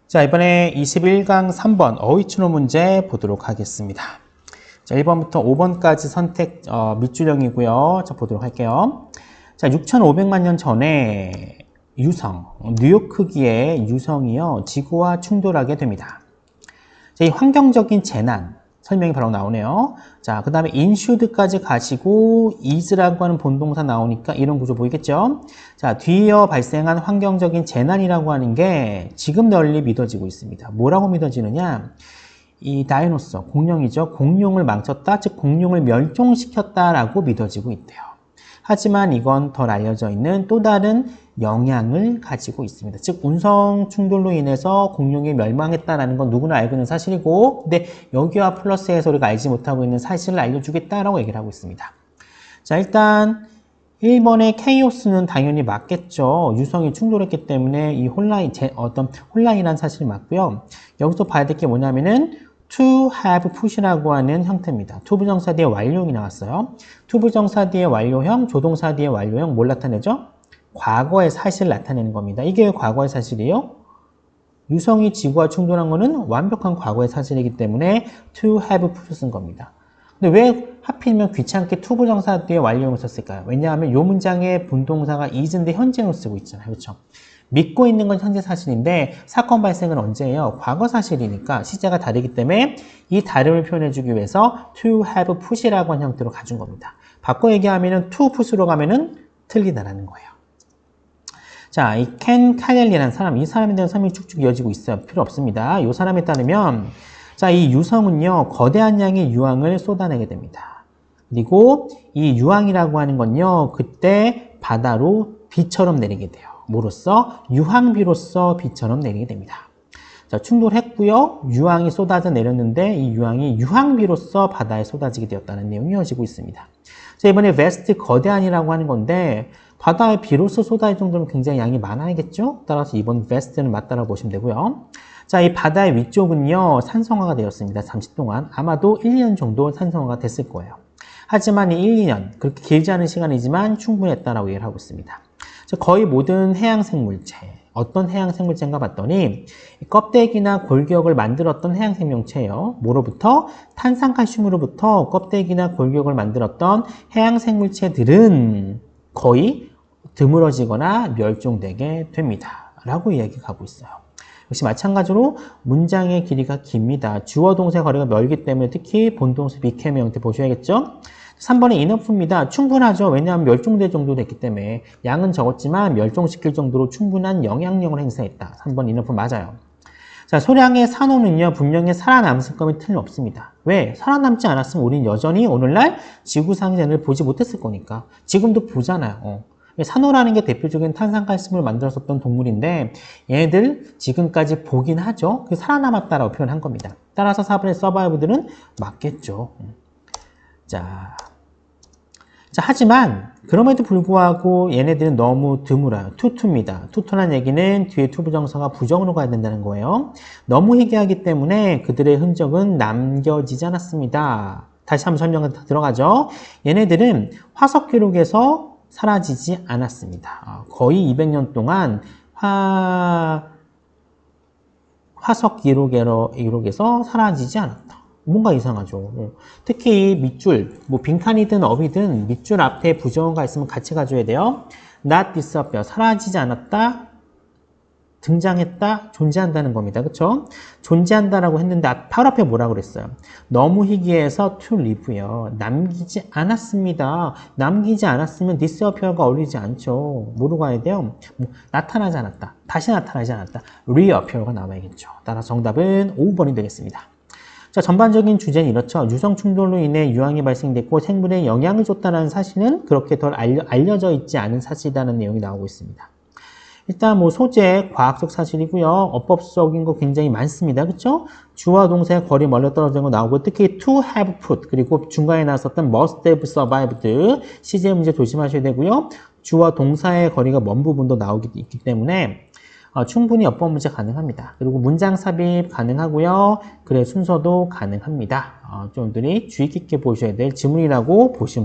자, 이번에 21강 3번 어휘추론 문제 보도록 하겠습니다. 자, 1번부터 5번까지 선택 밑줄형이고요. 자, 보도록 할게요. 자, 6,500만 년 전에 유성, 뉴욕 크기의 유성이요, 지구와 충돌하게 됩니다. 자, 이 환경적인 재난, 설명이 바로 나오네요. 자, 그 다음에 인슈드까지 가시고 is라고 하는 본동사 나오니까 이런 구조 보이겠죠? 자, 뒤이어 발생한 환경적인 재난이라고 하는 게 지금 널리 믿어지고 있습니다. 뭐라고 믿어지느냐? 이 다이노소, 공룡이죠. 공룡을 망쳤다, 즉 공룡을 멸종시켰다라고 믿어지고 있대요. 하지만 이건 덜 알려져 있는 또 다른 영향을 가지고 있습니다. 즉 운성 충돌로 인해서 공룡이 멸망했다는 건 누구나 알고 있는 사실이고, 근데 여기와 플러스에서 우리가 알지 못하고 있는 사실을 알려주겠다라고 얘기를 하고 있습니다. 자, 일단 1번의 케이오스는 당연히 맞겠죠. 유성이 충돌했기 때문에 이 혼란이라는 사실이 맞고요. 여기서 봐야 될 게 뭐냐면은 to have put이라고 하는 형태입니다. to 부정사 뒤에 완료형이 나왔어요. to 부정사 뒤에 완료형, 조동사 뒤에 완료형 뭘 나타내죠? 과거의 사실을 나타내는 겁니다. 이게 왜 과거의 사실이에요? 유성이 지구와 충돌한 거는 완벽한 과거의 사실이기 때문에 to have put을 쓴 겁니다. 근데 왜 하필이면 귀찮게 to 부정사 뒤에 완료형을 썼을까요? 왜냐하면 이 문장의 분동사가 is인데 현재형을 쓰고 있잖아요. 그렇죠? 믿고 있는 건 현재 사실인데 사건 발생은 언제예요? 과거 사실이니까 시제가 다르기 때문에 이 다름을 표현해주기 위해서 to have put이라고 하는 형태로 가준 겁니다. 바꿔 얘기하면 to put으로 가면은 틀리다라는 거예요. 자, 이 켄 카넬리라는 사람, 이 사람에 대한 설명이 쭉쭉 이어지고 있어요. 필요 없습니다. 이 사람에 따르면 자, 이 유성은요, 거대한 양의 유황을 쏟아내게 됩니다. 그리고 이 유황이라고 하는 건요, 그때 바다로 비처럼 내리게 돼요. 뭐로써? 유황비로써 비처럼 내리게 됩니다. 자, 충돌했고요. 유황이 쏟아져 내렸는데 이 유황이 유황비로써 바다에 쏟아지게 되었다는 내용이 이어지고 있습니다. 자, 이번에 베스트 거대한이라고 하는 건데 바다에 비로소 쏟아질 정도면 굉장히 양이 많아야겠죠? 따라서 이번 베스트는 맞다라고 보시면 되고요. 자, 이 바다의 위쪽은요, 산성화가 되었습니다. 잠시 동안. 아마도 1, 2년 정도 산성화가 됐을 거예요. 하지만 이 1, 2년, 그렇게 길지 않은 시간이지만 충분했다라고 얘기를 하고 있습니다. 거의 모든 해양 생물체, 어떤 해양 생물체인가 봤더니 껍데기나 골격을 만들었던 해양 생명체예요. 뭐로부터? 탄산칼슘으로부터 껍데기나 골격을 만들었던 해양 생물체들은 거의 드물어지거나 멸종되게 됩니다. 라고 이야기가 하고 있어요. 역시 마찬가지로 문장의 길이가 깁니다. 주어 동사의 거리가 멀기 때문에 특히 본동사 became 형태 보셔야겠죠? 3번은 enough입니다. 충분하죠. 왜냐하면 멸종될 정도 됐기 때문에 양은 적었지만 멸종시킬 정도로 충분한 영향력을 행사했다. 3번 enough 맞아요. 자, 소량의 산호는요, 분명히 살아남을 거면 틀림없습니다. 왜? 살아남지 않았으면 우린 여전히 오늘날 지구상의 재난을 보지 못했을 거니까. 지금도 보잖아요. 산호라는 게 대표적인 탄산칼슘을 만들었었던 동물인데 얘네들 지금까지 보긴 하죠. 살아남았다라고 표현한 겁니다. 따라서 4번의 서바이브들은 맞겠죠. 자, 하지만 그럼에도 불구하고 얘네들은 너무 드물어요. 투투입니다. 투투란 얘기는 뒤에 투 부정사가 부정으로 가야 된다는 거예요. 너무 희귀하기 때문에 그들의 흔적은 남겨지지 않았습니다. 다시 한번 설명 들어가죠. 얘네들은 화석 기록에서 사라지지 않았습니다. 거의 200년 동안 화석 기록에서 사라지지 않았다. 뭔가 이상하죠. 특히 밑줄, 빈칸이든 어휘든 밑줄 앞에 부정어가 있으면 같이 가줘야 돼요. not disappear, 사라지지 않았다, 등장했다, 존재한다는 겁니다. 그쵸? 존재한다라고 했는데 바로 앞에 뭐라고 그랬어요? 너무 희귀해서 to live요. 남기지 않았습니다. 남기지 않았으면 disappear가 어울리지 않죠. 뭐로 가야 돼요? 나타나지 않았다, 다시 나타나지 않았다, reappear가 나와야겠죠. 따라서 정답은 5번이 되겠습니다. 자, 전반적인 주제는 이렇죠. 유성 충돌로 인해 유황이 발생됐고 생물에 영향을 줬다는 사실은 그렇게 덜 알려져 있지 않은 사실이라는 내용이 나오고 있습니다. 일단 소재, 과학적 사실이고요. 어법적인 거 굉장히 많습니다. 그렇죠? 주와 동사의 거리 멀리 떨어지는 거 나오고 특히 to have put 그리고 중간에 나왔었던 must have survived 시제 문제 조심하셔야 되고요. 주와 동사의 거리가 먼 부분도 있기 때문에 충분히 어법 문제 가능합니다. 그리고 문장 삽입 가능하고요. 글의 순서도 가능합니다. 좀 들이 주의 깊게 보셔야 될 지문이라고 보시면